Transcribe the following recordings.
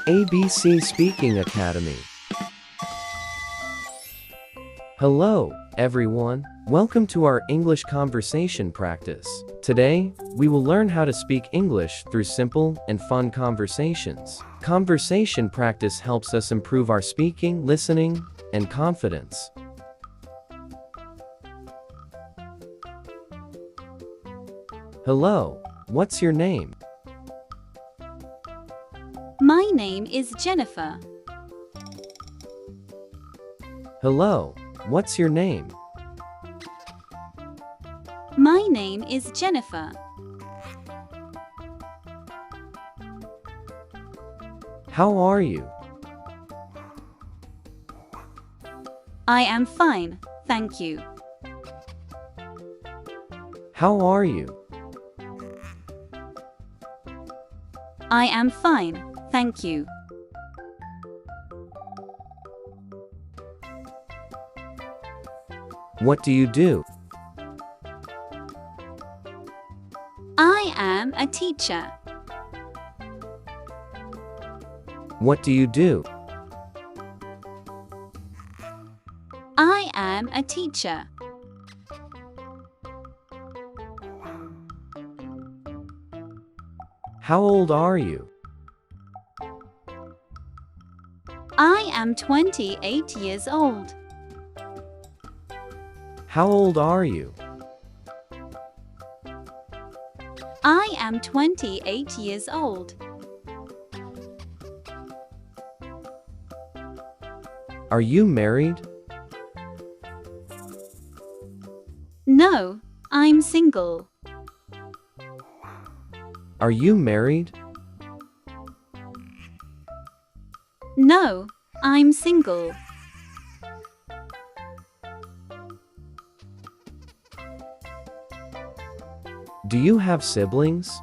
ABC Speaking Academy. Hello, everyone. Welcome to our English conversation practice. Today, we will learn how to speak English through simple and fun conversations. Conversation practice helps us improve our speaking, listening, and confidence. Hello, what's your name? My name is Jennifer. Hello, what's your name? My name is Jennifer. How are you? I am fine, thank you. How are you? I am fine, thank you. What do you do? I am a teacher. What do you do? I am a teacher. How old are you? I am 28 years old. How old are you? I am 28 years old. Are you married? No, I'm single. Are you married? No, I'm single. Do you have siblings?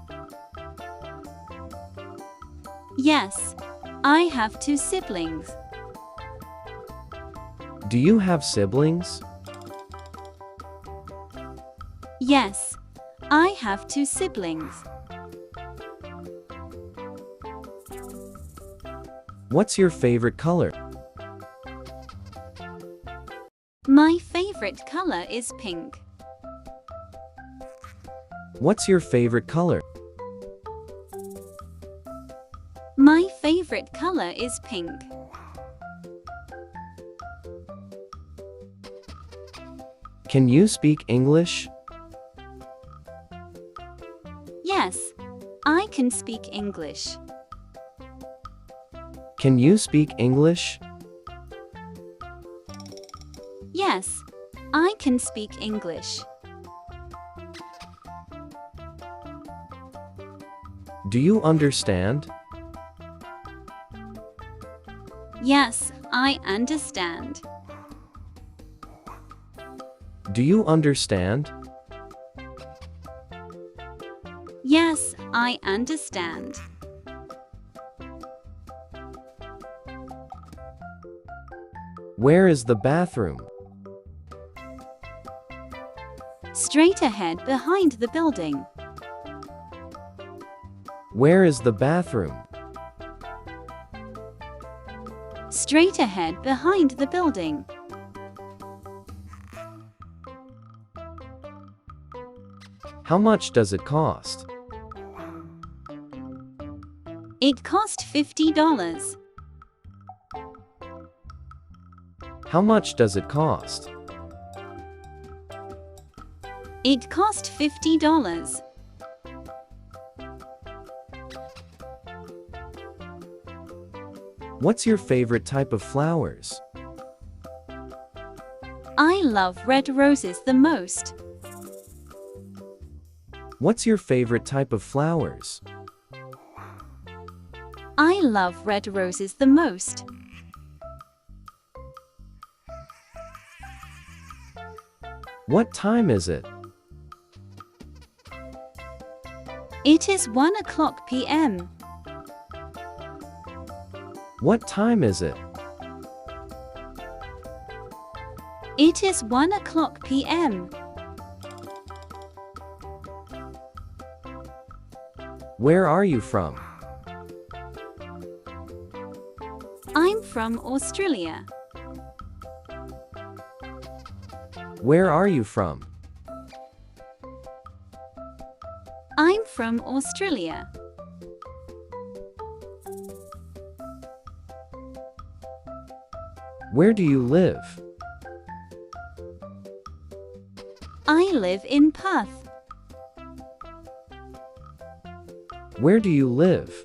Yes, I have 2 siblings. Do you have siblings? Yes, I have 2 siblings. What's your favorite color? My favorite color is pink. What's your favorite color? My favorite color is pink. Can you speak English? Yes, I can speak English. Can you speak English? Yes, I can speak English. Do you understand? Yes, I understand. Do you understand? Yes, I understand. Where is the bathroom? Straight ahead behind the building. Where is the bathroom? Straight ahead behind the building. How much does it cost? It cost $50. How much does it cost? It cost $50. What's your favorite type of flowers? I love red roses the most. What's your favorite type of flowers? I love red roses the most. What time is it? It is 1:00 p.m. What time is it? It is 1:00 p.m. Where are you from? I'm from Australia. Where are you from? I'm from Australia. Where do you live? I live in Perth. Where do you live?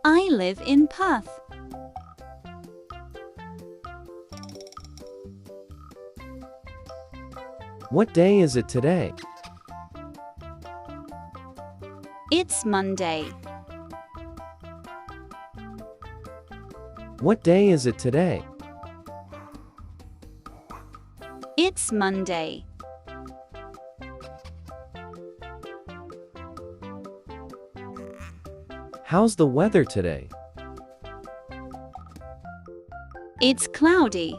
I live in Perth. What day is it today? It's Monday. What day is it today? It's Monday. How's the weather today? It's cloudy.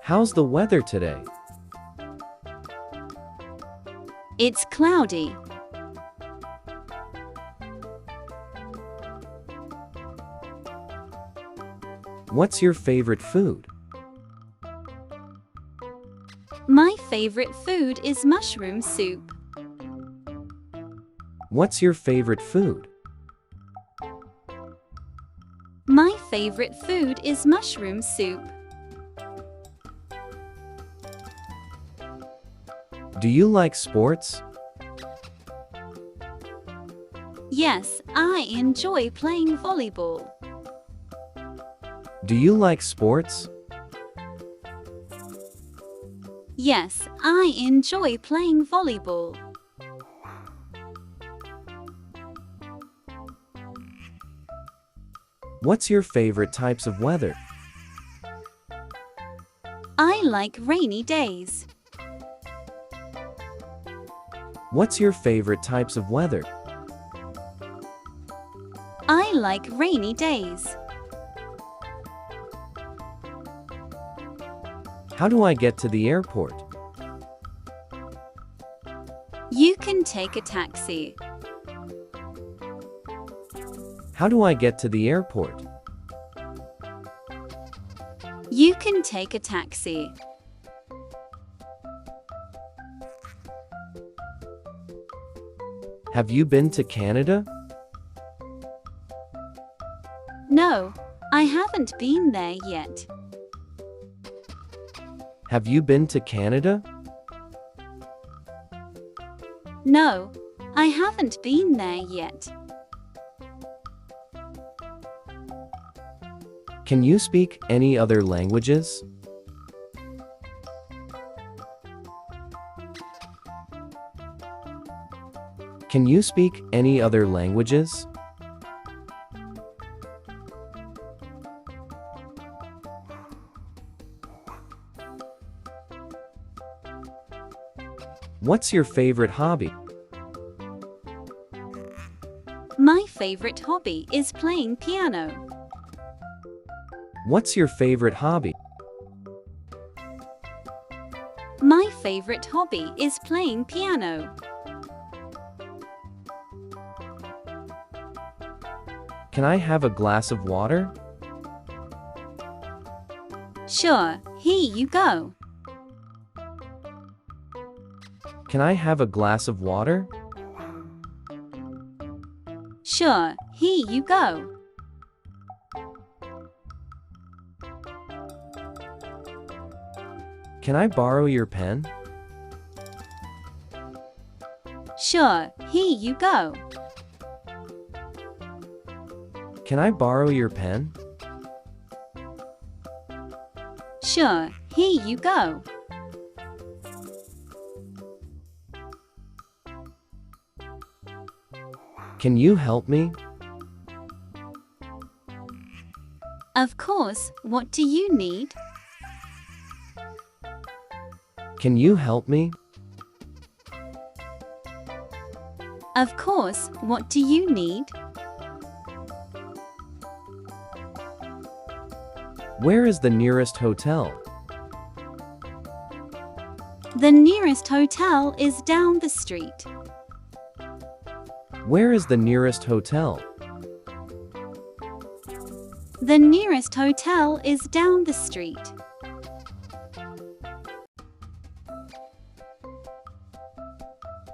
How's the weather today? It's cloudy. What's your favorite food? My favorite food is mushroom soup. What's your favorite food? My favorite food is mushroom soup. Do you like sports? Yes, I enjoy playing volleyball. Do you like sports? Yes, I enjoy playing volleyball. What's your favorite types of weather? I like rainy days. What's your favorite types of weather? I like rainy days. How do I get to the airport? You can take a taxi. How do I get to the airport? You can take a taxi. Have you been to Canada? No, I haven't been there yet. Have you been to Canada? No, I haven't been there yet. Can you speak any other languages? Can you speak any other languages? What's your favorite hobby? My favorite hobby is playing piano. What's your favorite hobby? My favorite hobby is playing piano. Can I have a glass of water? Sure, here you go. Can I have a glass of water? Sure, here you go. Can I borrow your pen? Sure, here you go. Can I borrow your pen? Sure, here you go. Can you help me? Of course, what do you need? Can you help me? Of course, what do you need? Where is the nearest hotel? The nearest hotel is down the street. Where is the nearest hotel? The nearest hotel is down the street.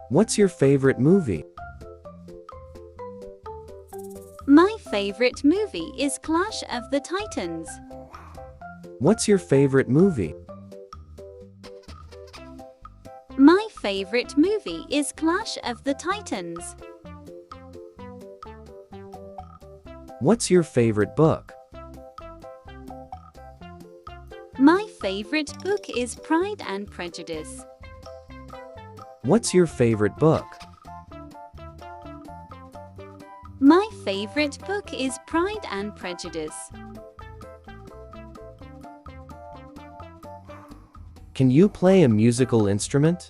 What's your favorite movie? My favorite movie is Clash of the Titans. What's your favorite movie? My favorite movie is Clash of the Titans. What's your favorite book? My favorite book is Pride and Prejudice. What's your favorite book? My favorite book is Pride and Prejudice. Can you play a musical instrument?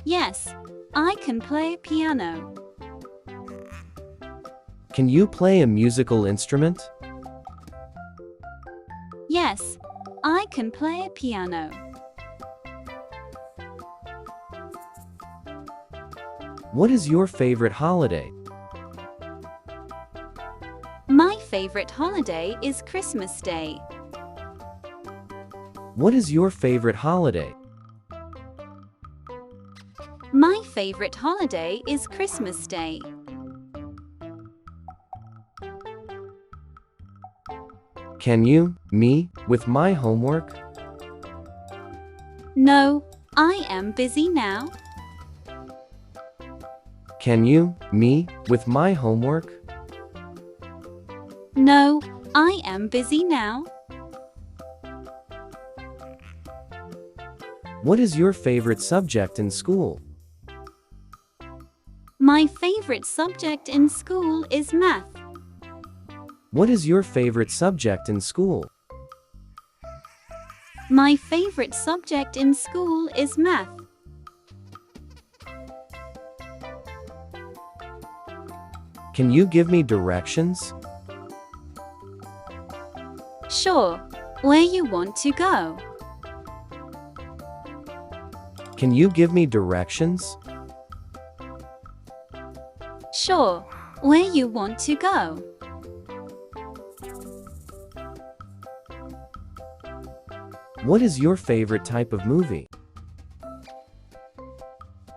Yes, I can play piano. Can you play a musical instrument? Yes, I can play piano. What is your favorite holiday? My favorite holiday is Christmas Day. What is your favorite holiday? My favorite holiday is Christmas Day. Can you, me, with my homework? No, I am busy now. Can you, me, with my homework? No, I am busy now. What is your favorite subject in school? My favorite subject in school is math. What is your favorite subject in school? My favorite subject in school is math. Can you give me directions? Sure. Where you want to go? Can you give me directions? Sure. Where you want to go? What is your favorite type of movie?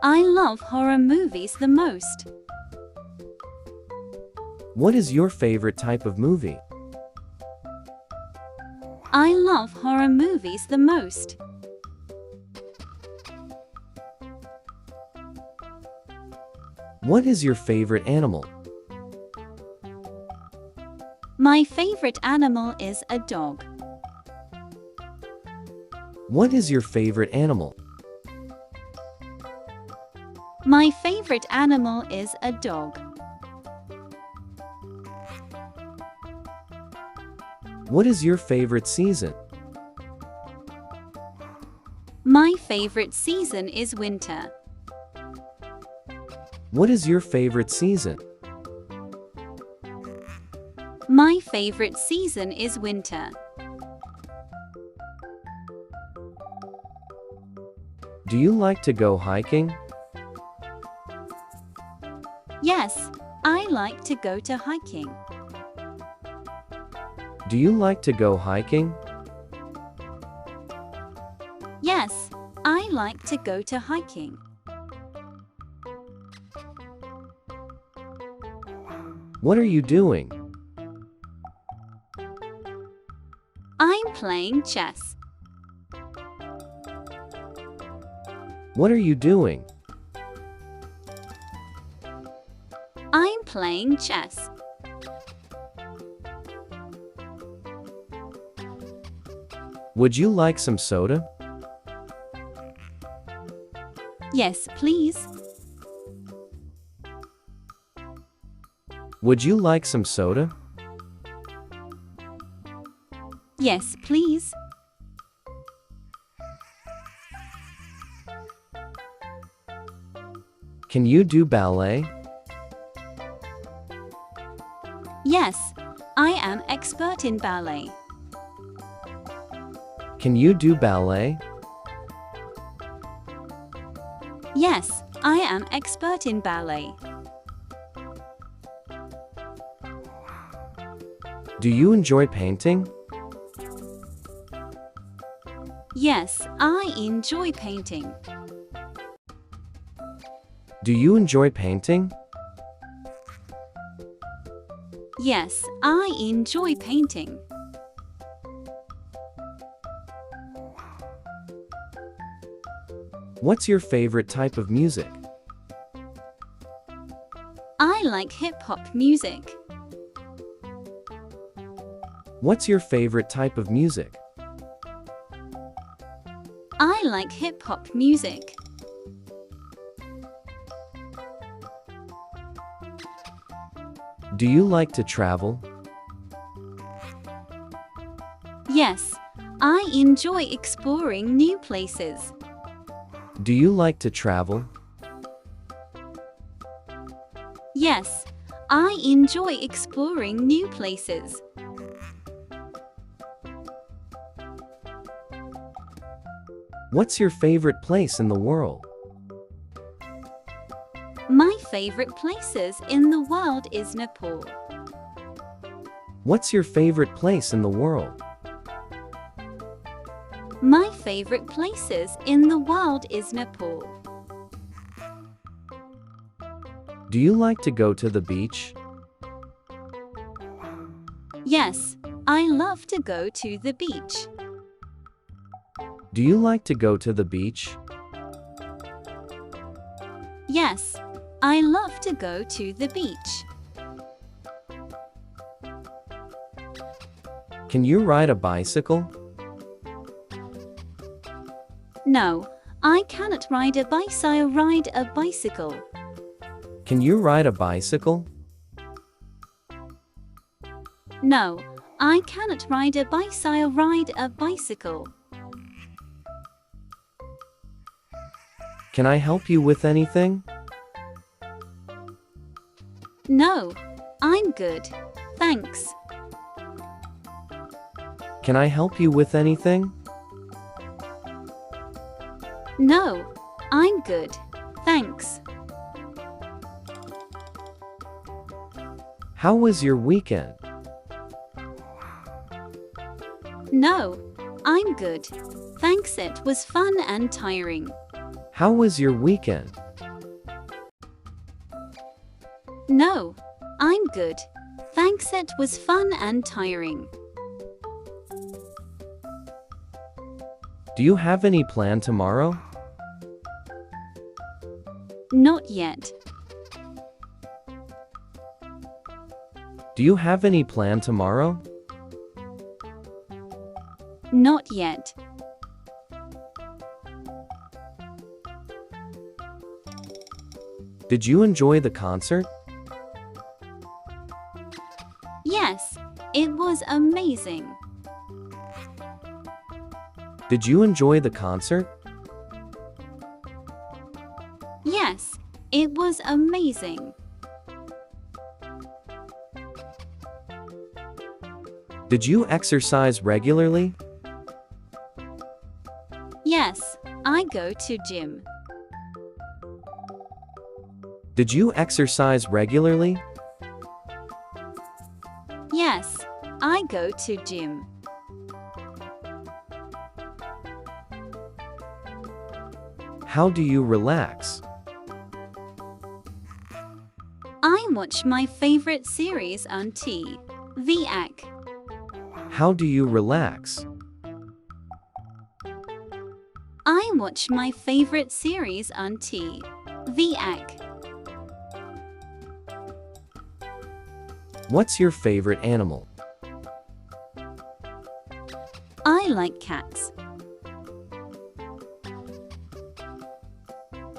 I love horror movies the most. What is your favorite type of movie? I love horror movies the most. What is your favorite animal? My favorite animal is a dog. What is your favorite animal? My favorite animal is a dog. What is your favorite season? My favorite season is winter. What is your favorite season? My favorite season is winter. Do you like to go hiking? Yes, I like to go to hiking. Do you like to go hiking? Yes, I like to go to hiking. What are you doing? I'm playing chess. What are you doing? I'm playing chess. Would you like some soda? Yes, please. Would you like some soda? Yes, please. Can you do ballet? Yes, I am expert in ballet. Can you do ballet? Yes, I am expert in ballet. Do you enjoy painting? Yes, I enjoy painting. Do you enjoy painting? Yes, I enjoy painting. What's your favorite type of music? I like hip-hop music. What's your favorite type of music? I like hip-hop music. Do you like to travel? Yes, I enjoy exploring new places. Do you like to travel? Yes, I enjoy exploring new places. What's your favorite place in the world? My favorite places in the world is Nepal. What's your favorite place in the world? My favorite places in the world is Nepal. Do you like to go to the beach? Yes, I love to go to the beach. Do you like to go to the beach? Yes, I love to go to the beach. Can you ride a bicycle? No, I cannot ride a bicycle. Can you ride a bicycle? No, I cannot ride a bicycle. Can I help you with anything? No, I'm good. Thanks. Can I help you with anything? No, I'm good. Thanks. How was your weekend? No, I'm good. Thanks, it was fun and tiring. How was your weekend? No, I'm good. Thanks, it was fun and tiring. Do you have any plan tomorrow? Not yet. Do you have any plan tomorrow? Not yet. Did you enjoy the concert? Yes, it was amazing. Did you enjoy the concert? Yes, it was amazing. Did you exercise regularly? Yes, I go to gym. Did you exercise regularly? Yes, I go to gym. How do you relax? I watch my favorite series on TV. How do you relax? I watch my favorite series on TV. What's your favorite animal? I like cats.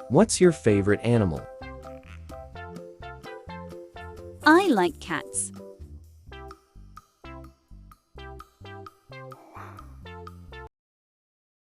What's your favorite animal? I like cats.